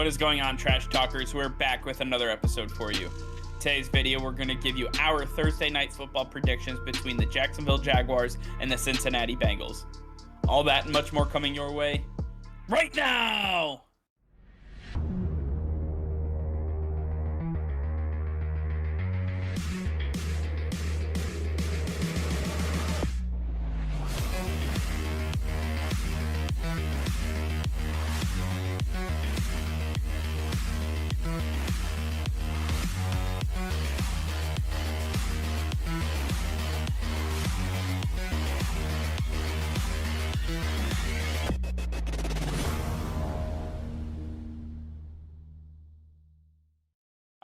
What is going on, Trash Talkers? We're back with another episode for you. Today's video, we're going to give you our Thursday night football predictions between the Jacksonville Jaguars and the Cincinnati Bengals. All that and much more coming your way right now!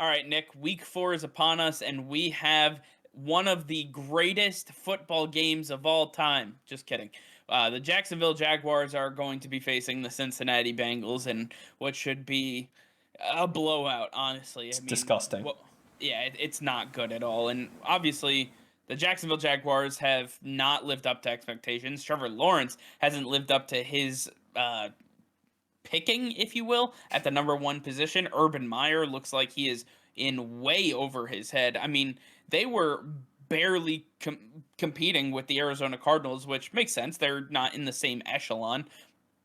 All right, Nick, week 4 is upon us, and we have one of the greatest football games of all time. Just kidding. The Jacksonville Jaguars are going to be facing the Cincinnati Bengals in what should be a blowout, honestly. It's disgusting. Well, yeah, it's not good at all. And obviously, the Jacksonville Jaguars have not lived up to expectations. Trevor Lawrence hasn't lived up to his picking, if you will, at the number 1 position. Urban Meyer looks like he is in way over his head. I mean, they were barely competing with the Arizona Cardinals, which makes sense. They're not in the same echelon.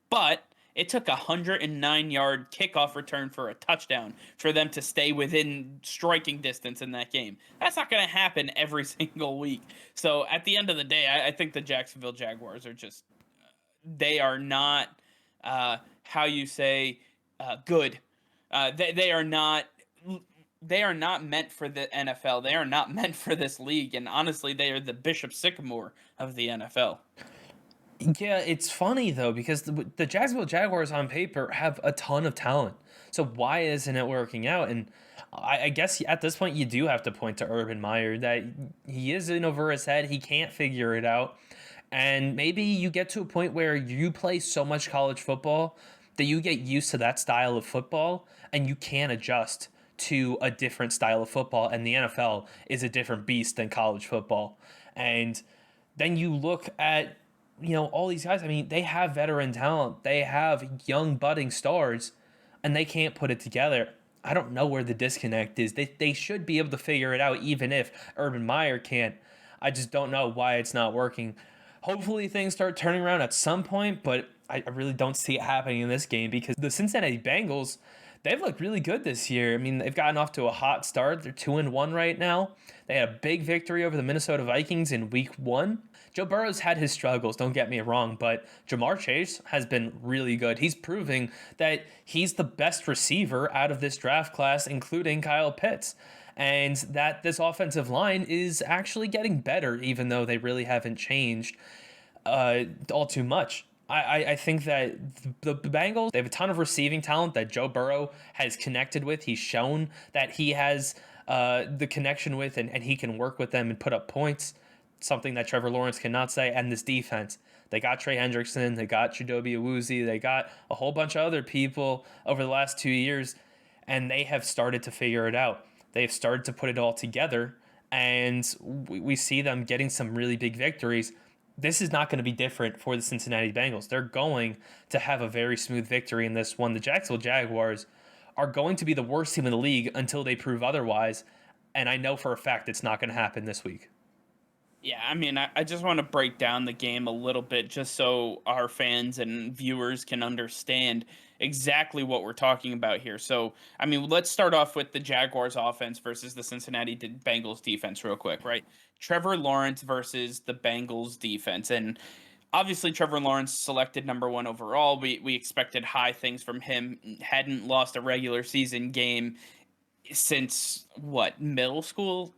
But it took a 109-yard kickoff return for a touchdown for them to stay within striking distance in that game. That's not going to happen every single week. So at the end of the day, I think the Jacksonville Jaguars are just, they are not good. They are not meant for the NFL. They are not meant for this league. And honestly, they are the Bishop Sycamore of the NFL. Yeah, it's funny though, because the Jacksonville Jaguars on paper have a ton of talent. So why isn't it working out? And I guess at this point you do have to point to Urban Meyer, that he is in over his head. He can't figure it out. And maybe you get to a point where you play so much college football that you get used to that style of football and you can't adjust to a different style of football. And the NFL is a different beast than college football. And then you look at, all these guys. I mean, they have veteran talent. They have young budding stars, and they can't put it together. I don't know where the disconnect is. They should be able to figure it out, even if Urban Meyer can't. I just don't know why it's not working. Hopefully things start turning around at some point, but I really don't see it happening in this game, because the Cincinnati Bengals, they've looked really good this year. I mean, they've gotten off to a hot start. They're 2-1 right now. They had a big victory over the Minnesota Vikings in week 1. Joe Burrow's had his struggles, don't get me wrong, but Jamar Chase has been really good. He's proving that he's the best receiver out of this draft class, including Kyle Pitts, and that this offensive line is actually getting better, even though they really haven't changed all too much. I think that the Bengals, they have a ton of receiving talent that Joe Burrow has connected with. He's shown that he has the connection with, and he can work with them and put up points, something that Trevor Lawrence cannot say. And this defense, they got Trey Hendrickson, they got Chidobe Awuzie, they got a whole bunch of other people over the last 2 years, and they have started to figure it out. They've started to put it all together, and we see them getting some really big victories. This is not going to be different for the Cincinnati Bengals. They're going to have a very smooth victory in this one. The Jacksonville Jaguars are going to be the worst team in the league until they prove otherwise, and I know for a fact it's not going to happen this week. Yeah, I mean, I just want to break down the game a little bit just so our fans and viewers can understand exactly what we're talking about here. So, I mean, let's start off with the Jaguars offense versus the Cincinnati Bengals defense real quick, right? Trevor Lawrence versus the Bengals defense. And obviously, Trevor Lawrence selected number 1 overall. We expected high things from him. Hadn't lost a regular season game since middle school.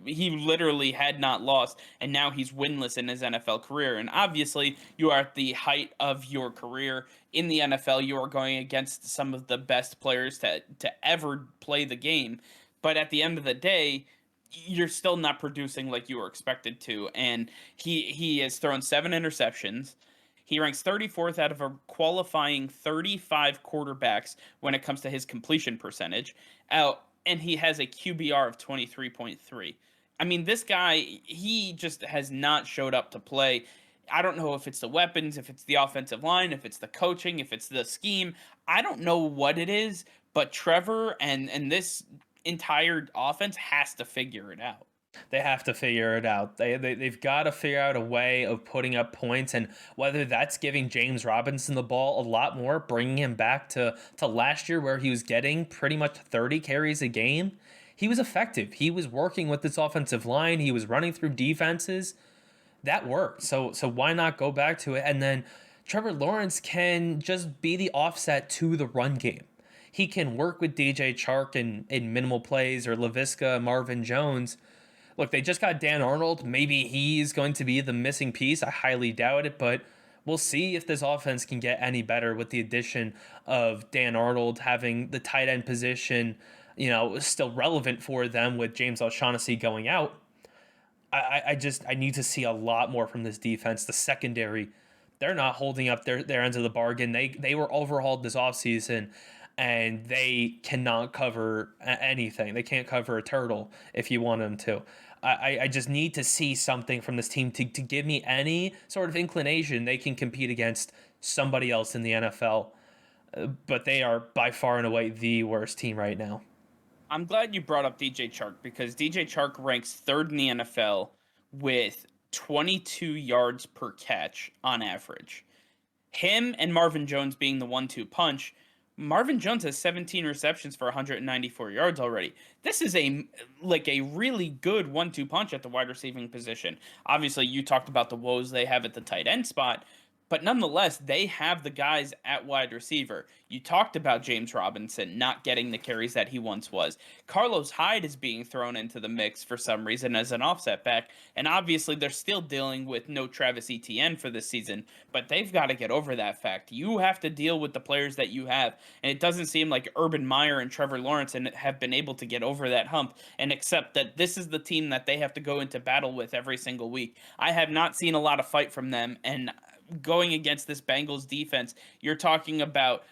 He literally had not lost, and now he's winless in his NFL career. And obviously, you are at the height of your career in the NFL. You are going against some of the best players to ever play the game, but at the end of the day, you're still not producing like you were expected to. And he has thrown 7 interceptions. He ranks 34th out of a qualifying 35 quarterbacks when it comes to his completion percentage. And he has a QBR of 23.3. I mean, this guy, he just has not showed up to play. I don't know if it's the weapons, if it's the offensive line, if it's the coaching, if it's the scheme. I don't know what it is, but Trevor and this entire offense has to figure it out. They have to figure it out. They've got to figure out a way of putting up points, and whether that's giving James Robinson the ball a lot more, bringing him back to last year where he was getting pretty much 30 carries a game. He was effective. He was working with this offensive line. He was running through defenses. That worked. So why not go back to it? And then Trevor Lawrence can just be the offset to the run game. He can work with DJ Chark in minimal plays, or LaVisca, Marvin Jones. Look, they just got Dan Arnold. Maybe he's going to be the missing piece. I highly doubt it, but we'll see if this offense can get any better with the addition of Dan Arnold, having the tight end position, still relevant for them with James O'Shaughnessy going out. I need to see a lot more from this defense. The secondary, they're not holding up their ends of the bargain. They were overhauled this offseason, and they cannot cover anything. They can't cover a turtle if you want them to. I just need to see something from this team to give me any sort of inclination they can compete against somebody else in the NFL. But they are by far and away the worst team right now. I'm glad you brought up DJ Chark because DJ Chark ranks third in the NFL with 22 yards per catch on average. Him and Marvin Jones being the 1-2 punch. Marvin Jones has 17 receptions for 194 yards already. This is a really good 1-2 punch at the wide receiving position. Obviously, you talked about the woes they have at the tight end spot, but nonetheless, they have the guys at wide receiver. You talked about James Robinson not getting the carries that he once was. Carlos Hyde is being thrown into the mix for some reason as an offset back. And obviously, they're still dealing with no Travis Etienne for this season, but they've got to get over that fact. You have to deal with the players that you have. And it doesn't seem like Urban Meyer and Trevor Lawrence have been able to get over that hump and accept that this is the team that they have to go into battle with every single week. I have not seen a lot of fight from them. And going against this Bengals defense, you're talking about,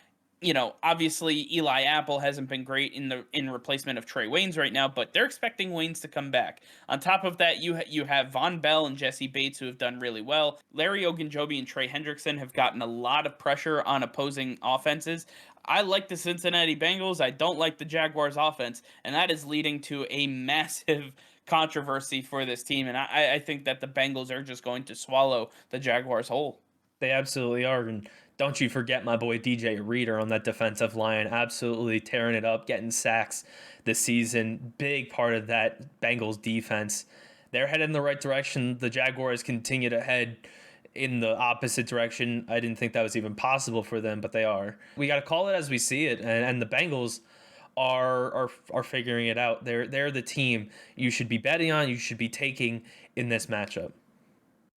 obviously Eli Apple hasn't been great in replacement of Trey Waynes right now, but they're expecting Waynes to come back. On top of that, you have Von Bell and Jesse Bates who have done really well. Larry Ogunjobi and Trey Hendrickson have gotten a lot of pressure on opposing offenses. I like the Cincinnati Bengals. I don't like the Jaguars offense, and that is leading to a massive controversy for this team. And I think that the Bengals are just going to swallow the Jaguars whole. They absolutely are. And don't you forget my boy DJ Reader on that defensive line, absolutely tearing it up, getting sacks this season. Big part of that Bengals defense. They're headed in the right direction. The Jaguars continue to head in the opposite direction. I didn't think that was even possible for them, but they are. We got to call it as we see it. And the Bengals are figuring it out. They're the team you should be betting on, you should be taking in this matchup.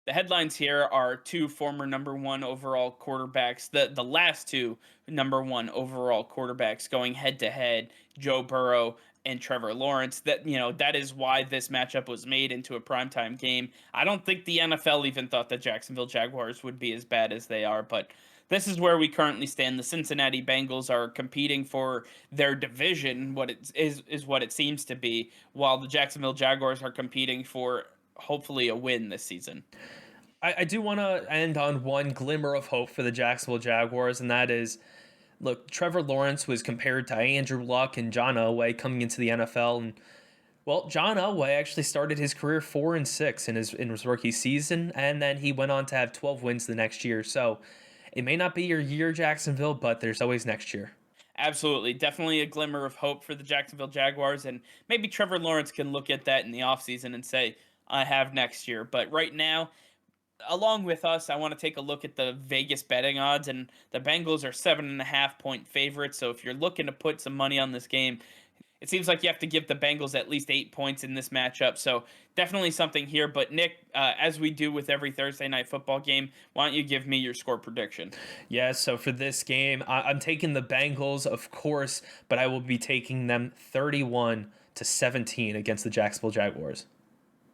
The headlines here are two former number one overall quarterbacks, the last two number one overall quarterbacks going head to head, Joe Burrow and Trevor Lawrence. That is why this matchup was made into a primetime game. I don't think the NFL even thought the Jacksonville Jaguars would be as bad as they are, but this is where we currently stand. The Cincinnati Bengals are competing for their division, what it is what it seems to be, while the Jacksonville Jaguars are competing for hopefully a win this season. I do want to end on one glimmer of hope for the Jacksonville Jaguars, and that is, look, Trevor Lawrence was compared to Andrew Luck and John Elway coming into the NFL, and well, John Elway actually started his career 4-6 in his rookie season, and then he went on to have 12 wins the next year. So it may not be your year, Jacksonville, but there's always next year. Absolutely. Definitely a glimmer of hope for the Jacksonville Jaguars. And maybe Trevor Lawrence can look at that in the offseason and say, I have next year. But right now, along with us, I want to take a look at the Vegas betting odds. And the Bengals are 7.5-point favorites. So if you're looking to put some money on this game, it seems like you have to give the Bengals at least 8 points in this matchup. So definitely something here. But Nick, as we do with every Thursday night football game, why don't you give me your score prediction? Yeah, so for this game, I'm taking the Bengals, of course, but I will be taking them 31-17 against the Jacksonville Jaguars.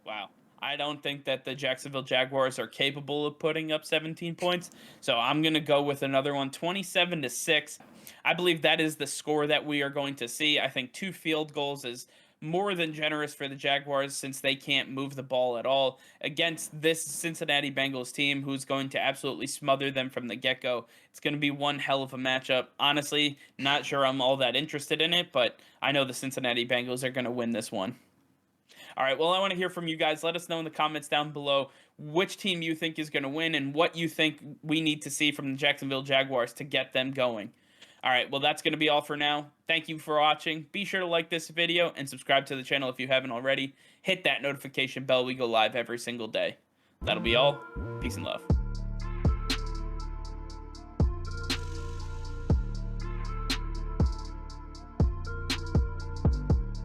Wow. I don't think that the Jacksonville Jaguars are capable of putting up 17 points. So I'm going to go with another one, 27-6. I believe that is the score that we are going to see. I think 2 field goals is more than generous for the Jaguars since they can't move the ball at all against this Cincinnati Bengals team who's going to absolutely smother them from the get-go. It's going to be one hell of a matchup. Honestly, not sure I'm all that interested in it, but I know the Cincinnati Bengals are going to win this one. All right, well, I want to hear from you guys. Let us know in the comments down below which team you think is going to win and what you think we need to see from the Jacksonville Jaguars to get them going. All right, well, that's going to be all for now. Thank you for watching. Be sure to like this video and subscribe to the channel if you haven't already. Hit that notification bell. We go live every single day. That'll be all. Peace and love.